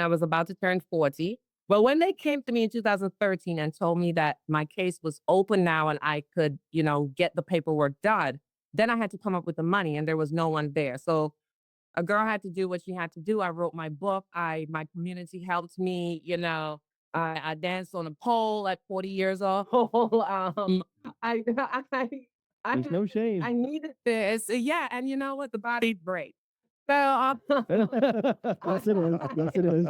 I was about to turn 40. But when they came to me in 2013 and told me that my case was open now and I could, get the paperwork done, then I had to come up with the money and there was no one there. So a girl had to do what she had to do. I wrote my book. My community helped me, I danced on a pole at 40 years old. I, I, There's I, no shame. I needed this. Yeah. And you know what? The body breaks. So Yes, it is. Yes, it is.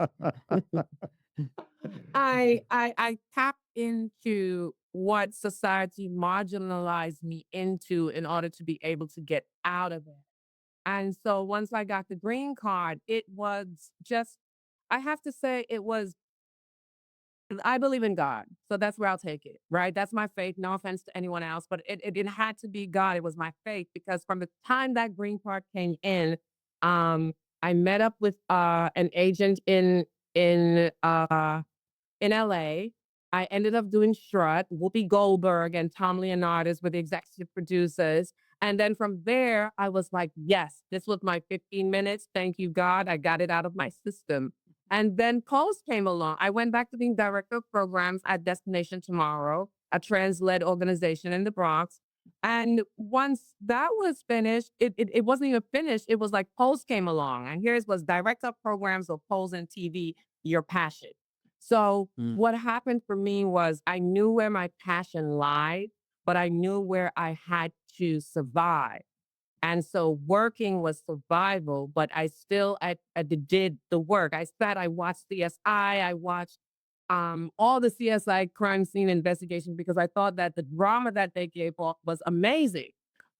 I tapped into what society marginalized me into in order to be able to get out of it. And so once I got the green card, it was just, I have to say, it was, I believe in God. So that's where I'll take it, right? That's my faith. No offense to anyone else, but it had to be God. It was my faith because from the time that green card came um, I met up with an agent in in LA. I ended up doing Strut. Whoopi Goldberg and Tom Leonardis were the executive producers. And then from there, I was like, yes, this was my 15 minutes. Thank you, God. I got it out of my system. And then Pulse came along. I went back to being director of programs at Destination Tomorrow, a trans led organization in the Bronx. And once that was finished, it wasn't even finished. It was like Pulse came along. And here's was director of programs of Pulse and TV, your passion. So Mm. what happened for me was I knew where my passion lied, but I knew where I had to survive. And so working was survival, but I did the work. I watched CSI, I watched all the CSI crime scene investigation because I thought that the drama that they gave off was amazing.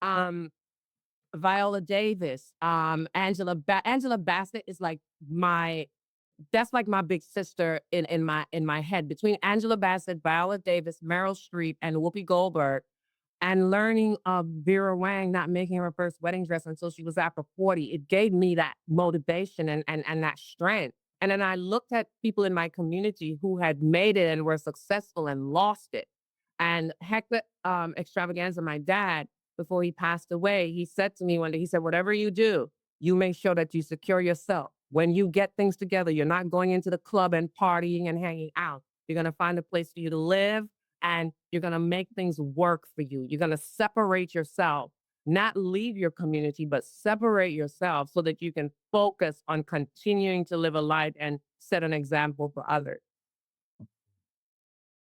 Um, Viola Davis, Angela Bassett is like my that's like my big sister in my head. Between Angela Bassett, Viola Davis, Meryl Streep, and Whoopi Goldberg, and learning of Vera Wang not making her first wedding dress until she was after 40, it gave me that motivation and that strength. And then I looked at people in my community who had made it and were successful and lost it. And Hector Extravaganza, my dad, before he passed away, he said to me one day, he said, whatever you do, you make sure that you secure yourself. When you get things together, you're not going into the club and partying and hanging out. You're going to find a place for you to live and you're going to make things work for you. You're going to separate yourself, not leave your community, but separate yourself so that you can focus on continuing to live a life and set an example for others.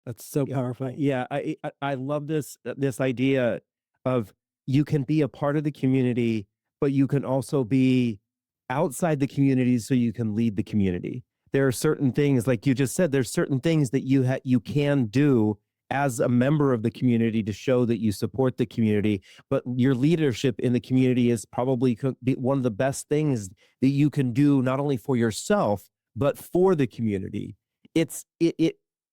That's so powerful. Yeah, I love this idea of you can be a part of the community, but you can also be outside the community so you can lead the community. There are certain things, like you just said, there's certain things that you can do as a member of the community to show that you support the community, but your leadership in the community is probably one of the best things that you can do, not only for yourself but for the community. It's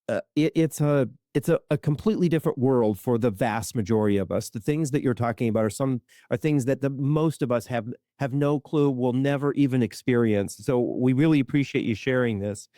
a completely different world for the vast majority of us. The things that you're talking about are things that the most of us have no clue, will never even experience. So we really appreciate you sharing this.